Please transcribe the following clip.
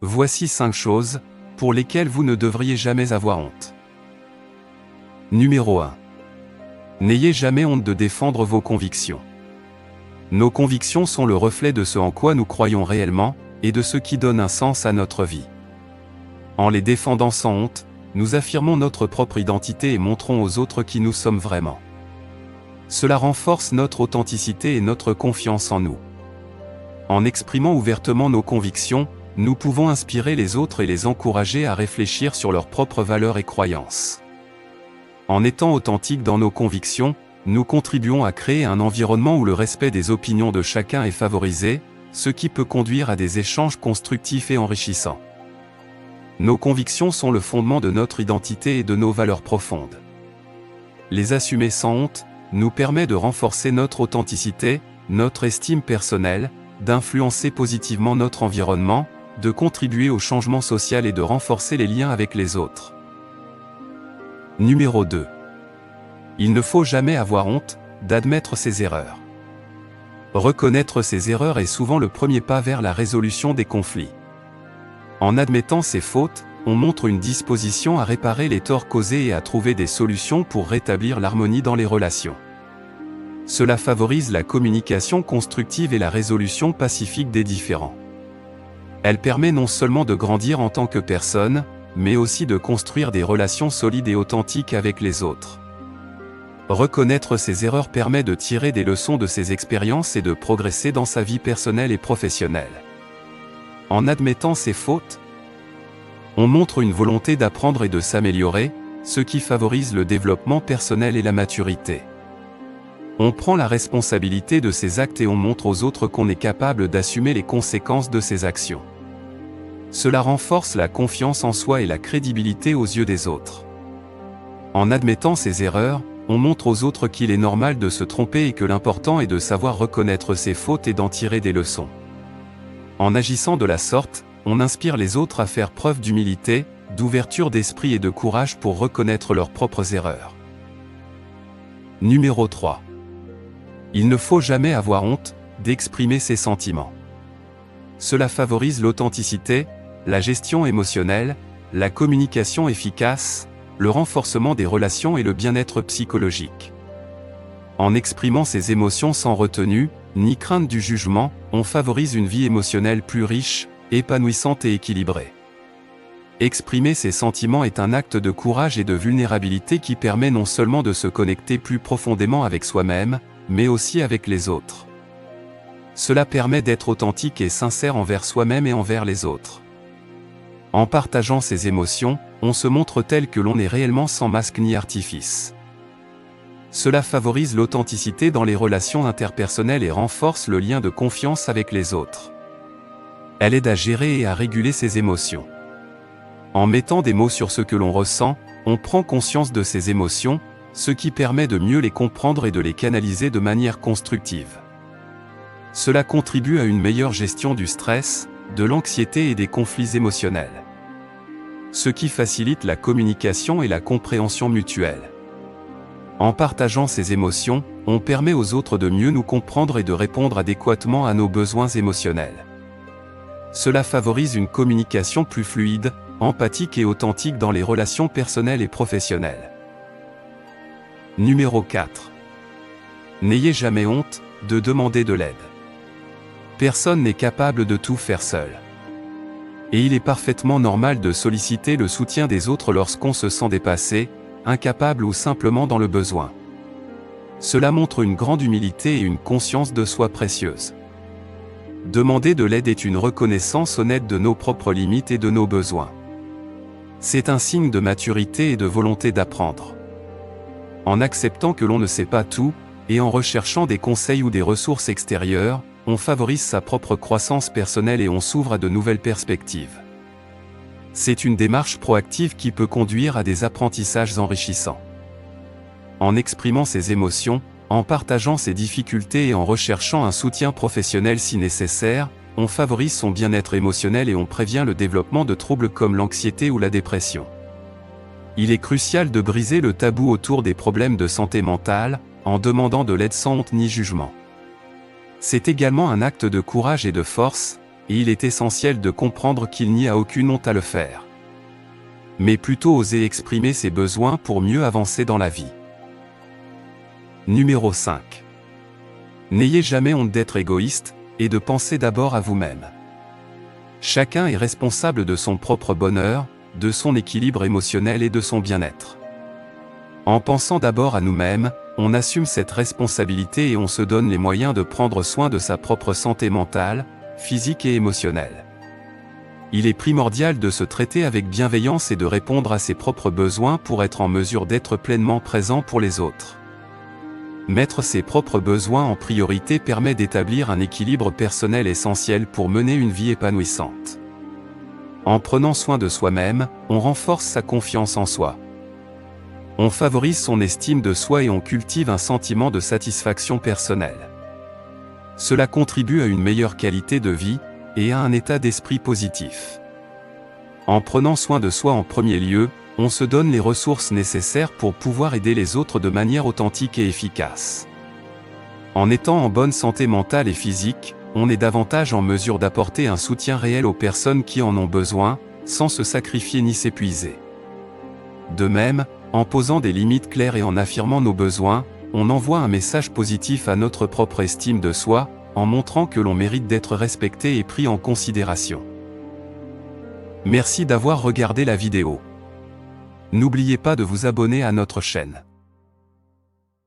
Voici 5 choses pour lesquelles vous ne devriez jamais avoir honte. Numéro 1. N'ayez jamais honte de défendre vos convictions. Nos convictions sont le reflet de ce en quoi nous croyons réellement, et de ce qui donne un sens à notre vie. En les défendant sans honte, nous affirmons notre propre identité et montrons aux autres qui nous sommes vraiment. Cela renforce notre authenticité et notre confiance en nous. En exprimant ouvertement nos convictions, nous pouvons inspirer les autres et les encourager à réfléchir sur leurs propres valeurs et croyances. En étant authentiques dans nos convictions, nous contribuons à créer un environnement où le respect des opinions de chacun est favorisé, ce qui peut conduire à des échanges constructifs et enrichissants. Nos convictions sont le fondement de notre identité et de nos valeurs profondes. Les assumer sans honte nous permet de renforcer notre authenticité, notre estime personnelle, d'influencer positivement notre environnement, de contribuer au changement social et de renforcer les liens avec les autres. Numéro 2. Il ne faut jamais avoir honte d'admettre ses erreurs. Reconnaître ses erreurs est souvent le premier pas vers la résolution des conflits. En admettant ses fautes, on montre une disposition à réparer les torts causés et à trouver des solutions pour rétablir l'harmonie dans les relations. Cela favorise la communication constructive et la résolution pacifique des différends. Elle permet non seulement de grandir en tant que personne, mais aussi de construire des relations solides et authentiques avec les autres. Reconnaître ses erreurs permet de tirer des leçons de ses expériences et de progresser dans sa vie personnelle et professionnelle. En admettant ses fautes, on montre une volonté d'apprendre et de s'améliorer, ce qui favorise le développement personnel et la maturité. On prend la responsabilité de ses actes et on montre aux autres qu'on est capable d'assumer les conséquences de ses actions. Cela renforce la confiance en soi et la crédibilité aux yeux des autres. En admettant ses erreurs, on montre aux autres qu'il est normal de se tromper et que l'important est de savoir reconnaître ses fautes et d'en tirer des leçons. En agissant de la sorte, on inspire les autres à faire preuve d'humilité, d'ouverture d'esprit et de courage pour reconnaître leurs propres erreurs. Numéro 3. Il ne faut jamais avoir honte d'exprimer ses sentiments. Cela favorise l'authenticité, la gestion émotionnelle, la communication efficace, le renforcement des relations et le bien-être psychologique. En exprimant ses émotions sans retenue, ni crainte du jugement, on favorise une vie émotionnelle plus riche, épanouissante et équilibrée. Exprimer ses sentiments est un acte de courage et de vulnérabilité qui permet non seulement de se connecter plus profondément avec soi-même, mais aussi avec les autres. Cela permet d'être authentique et sincère envers soi-même et envers les autres. En partageant ses émotions, on se montre tel que l'on est réellement sans masque ni artifice. Cela favorise l'authenticité dans les relations interpersonnelles et renforce le lien de confiance avec les autres. Elle aide à gérer et à réguler ses émotions. En mettant des mots sur ce que l'on ressent, on prend conscience de ses émotions, ce qui permet de mieux les comprendre et de les canaliser de manière constructive. Cela contribue à une meilleure gestion du stress, de l'anxiété et des conflits émotionnels. Ce qui facilite la communication et la compréhension mutuelle. En partageant ses émotions, on permet aux autres de mieux nous comprendre et de répondre adéquatement à nos besoins émotionnels. Cela favorise une communication plus fluide, empathique et authentique dans les relations personnelles et professionnelles. Numéro 4. N'ayez jamais honte de demander de l'aide. Personne n'est capable de tout faire seul. Et il est parfaitement normal de solliciter le soutien des autres lorsqu'on se sent dépassé, incapable ou simplement dans le besoin. Cela montre une grande humilité et une conscience de soi précieuse. Demander de l'aide est une reconnaissance honnête de nos propres limites et de nos besoins. C'est un signe de maturité et de volonté d'apprendre. En acceptant que l'on ne sait pas tout, et en recherchant des conseils ou des ressources extérieures, on favorise sa propre croissance personnelle et on s'ouvre à de nouvelles perspectives. C'est une démarche proactive qui peut conduire à des apprentissages enrichissants. En exprimant ses émotions, en partageant ses difficultés et en recherchant un soutien professionnel si nécessaire, on favorise son bien-être émotionnel et on prévient le développement de troubles comme l'anxiété ou la dépression. Il est crucial de briser le tabou autour des problèmes de santé mentale, en demandant de l'aide sans honte ni jugement. C'est également un acte de courage et de force, et il est essentiel de comprendre qu'il n'y a aucune honte à le faire. Mais plutôt oser exprimer ses besoins pour mieux avancer dans la vie. Numéro 5. N'ayez jamais honte d'être égoïste, et de penser d'abord à vous-même. Chacun est responsable de son propre bonheur, de son équilibre émotionnel et de son bien-être. En pensant d'abord à nous-mêmes, on assume cette responsabilité et on se donne les moyens de prendre soin de sa propre santé mentale, physique et émotionnelle. Il est primordial de se traiter avec bienveillance et de répondre à ses propres besoins pour être en mesure d'être pleinement présent pour les autres. Mettre ses propres besoins en priorité permet d'établir un équilibre personnel essentiel pour mener une vie épanouissante. En prenant soin de soi-même, on renforce sa confiance en soi. On favorise son estime de soi et on cultive un sentiment de satisfaction personnelle. Cela contribue à une meilleure qualité de vie et à un état d'esprit positif. En prenant soin de soi en premier lieu, on se donne les ressources nécessaires pour pouvoir aider les autres de manière authentique et efficace. En étant en bonne santé mentale et physique, on est davantage en mesure d'apporter un soutien réel aux personnes qui en ont besoin, sans se sacrifier ni s'épuiser. De même, en posant des limites claires et en affirmant nos besoins, on envoie un message positif à notre propre estime de soi, en montrant que l'on mérite d'être respecté et pris en considération. Merci d'avoir regardé la vidéo. N'oubliez pas de vous abonner à notre chaîne.